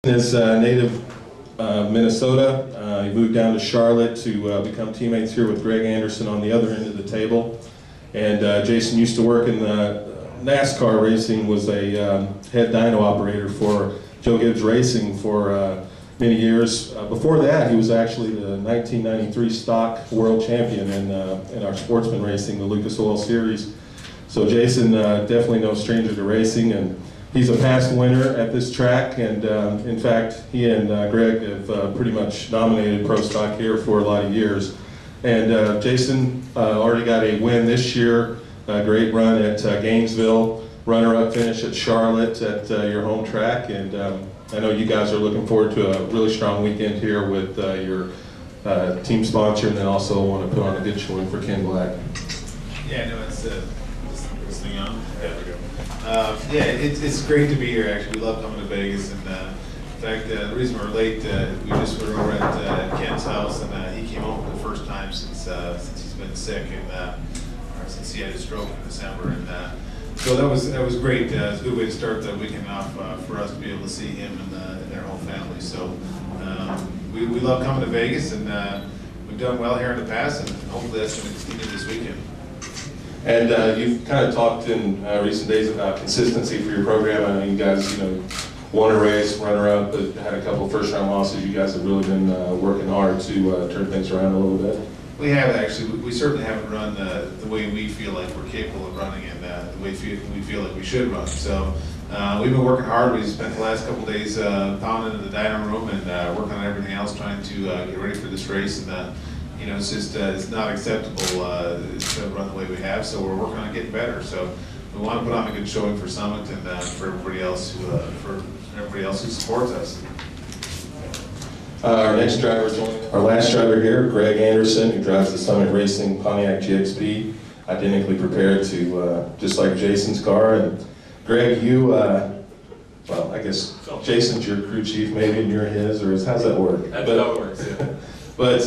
Is native Minnesota. He moved down to Charlotte to become teammates here with Greg Anderson on the other end of the table. And Jason used to work in NASCAR racing, was a head dyno operator for Joe Gibbs Racing for many years. Before that, he was actually the 1993 stock world champion in our sportsman racing, the Lucas Oil Series. So Jason, definitely no stranger to racing, and he's a past winner at this track, and in fact, he and Greg have pretty much dominated pro stock here for a lot of years. And Jason already got a win this year, a great run at Gainesville, runner-up finish at Charlotte at your home track, and I know you guys are looking forward to a really strong weekend here with your team sponsor, and then also want to put on a good showing for Ken Black. Yeah, no, it's this thing on. There we go. Yeah, it's great to be here. Actually, we love coming to Vegas, and in fact, the reason we're late, we just were over at Ken's house, and he came home for the first time since he's been sick, and or since he had his stroke in December, and so that was great. It was a good way to start the weekend off for us to be able to see him and their whole family. So we love coming to Vegas, and we've done well here in the past, and hopefully that's going to continue this weekend. And you've kind of talked in recent days about consistency for your program. I know you guys, won a race, runner-up, but had a couple first-round losses. You guys have really been working hard to turn things around a little bit. We have actually. We certainly haven't run the way we feel like we're capable of running, and the way we feel like we should run. So we've been working hard. We spent the last couple days pounding in the dyno room and working on everything else, trying to get ready for this race. And it's just it's not acceptable to run the way we have. So we're working on getting better. So we want to put on a good showing for Summit and for everybody else who supports us. Our next driver, our last driver here, Greg Anderson, who drives the Summit Racing Pontiac GXP, identically prepared to just like Jason's car. And Greg, you, well, I guess Jason's your crew chief, maybe, and you're his, or how's that work? That's how it works, yeah. But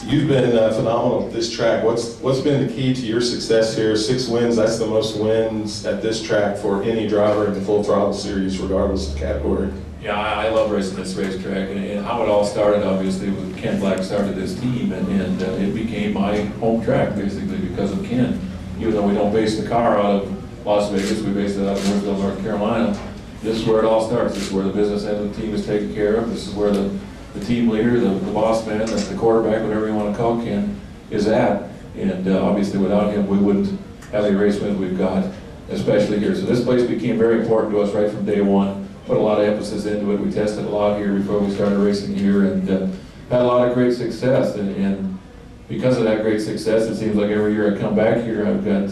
you've been phenomenal at this track. What's been the key to your success here? 6 wins, that's the most wins at this track for any driver in the Full Throttle Series, regardless of category. Yeah, I love racing this racetrack, and how it all started, obviously, when Ken Black started this team, and it became my home track, basically, because of Ken. Even though we don't base the car out of Las Vegas, we base it out of Mooresville, North Carolina. This is where it all starts. This is where the business end of the team is taken care of. This is where the team leader, the boss man, the quarterback, whatever you want to call Ken, is at. And obviously, without him, we wouldn't have the race wins we've got, especially here. So this place became very important to us right from day one. Put a lot of emphasis into it. We tested a lot here before we started racing here, and had a lot of great success. And because of that great success, it seems like every year I come back here, I've got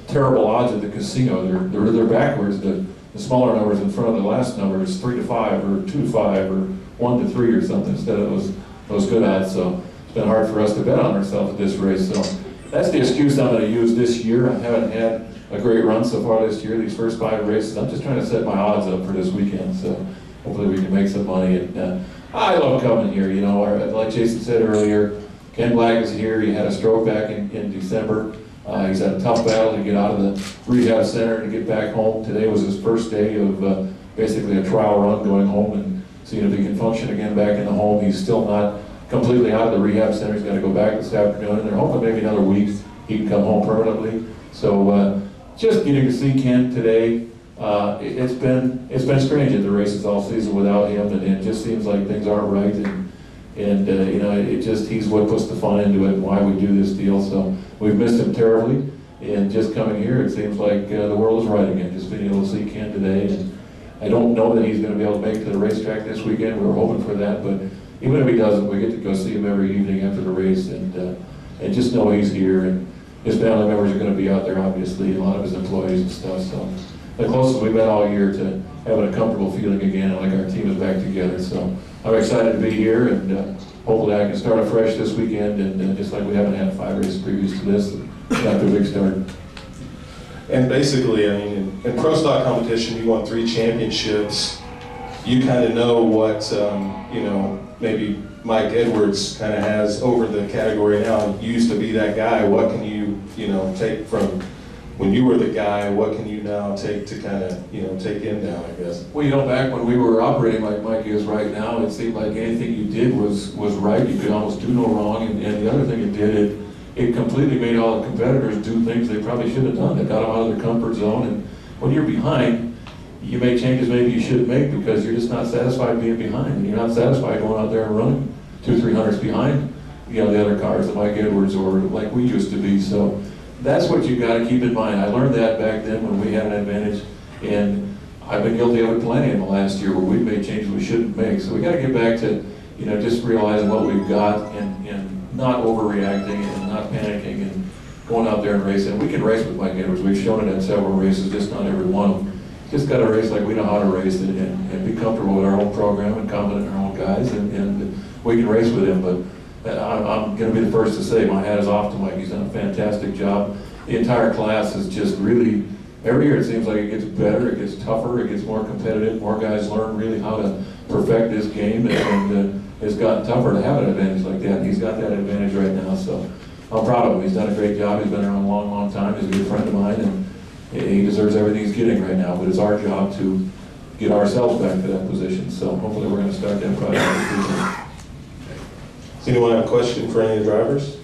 terrible odds at the casino. They're backwards. The smaller numbers in front of the last number is 3 to 5 or 2 to 5 or 1 to 3 or something instead of those good odds. So it's been hard for us to bet on ourselves at this race. So that's the excuse I'm going to use this year. I haven't had a great run so far this year, these first 5 races. I'm just trying to set my odds up for this weekend, so hopefully we can make some money. And I love coming here, like Jason said earlier, Ken Black is here. He had a stroke back in December. He's had a tough battle to get out of the rehab center and get back home. Today was his first day of basically a trial run going home and seeing if he can function again back in the home. He's still not completely out of the rehab center. He's got to go back this afternoon, and they're hoping maybe another week he can come home permanently. So just getting to see Ken today, it's been strange at the races all season without him, and it just seems like things aren't right, and he's what puts the fun into it and why we do this deal. So we've missed him terribly, and just coming here, it seems like the world is right again. Just being able to see Ken today, and I don't know that he's going to be able to make it to the racetrack this weekend. We were hoping for that, but even if he doesn't, we get to go see him every evening after the race, and just know he's here. And his family members are going to be out there, obviously, a lot of his employees and stuff. So the closest we've been all year to having a comfortable feeling again, and like our team is back together. So I'm excited to be here, and hopefully I can start afresh this weekend, and just like we haven't had 5 races previous to this, got the big start. And basically, I mean, in pro stock competition, you won 3 championships. You kind of know what, maybe Mike Edwards kind of has over the category now. You used to be that guy. What can you, take from when you were the guy, what can you now take to kind of, you know, take him down, I guess? Well, you know, back when we were operating like Mike is right now, it seemed like anything you did was right. You could almost do no wrong. And the other thing it did, it completely made all the competitors do things they probably should have done. It got them out of their comfort zone. And when you're behind, you make changes maybe you shouldn't make because you're just not satisfied being behind. And you're not satisfied going out there and running 200-300s behind, you know, the other cars, the Mike Edwards or like we used to be. So that's what you got to keep in mind. I learned that back then when we had an advantage, and I've been guilty of it plenty in the last year where we've made changes we shouldn't make. So we got to get back to, you know, just realizing what we've got and not overreacting and not panicking and going out there and racing. We can race with Mike Edwards. We've shown it at several races, just not every one of them. Just got to race like we know how to race and be comfortable with our own program and confident in our own guys, and we can race with him. But I'm going to be the first to say my hat is off to Mike. He's done a fantastic job. The entire class is just really, every year it seems like it gets better, it gets tougher, it gets more competitive. More guys learn really how to perfect this game, and it's gotten tougher to have an advantage like that. And he's got that advantage right now, so I'm proud of him. He's done a great job. He's been around a long, long time. He's a good friend of mine, and he deserves everything he's getting right now. But it's our job to get ourselves back to that position. So hopefully we're going to start that process this season. Does anyone have a question for any of the drivers?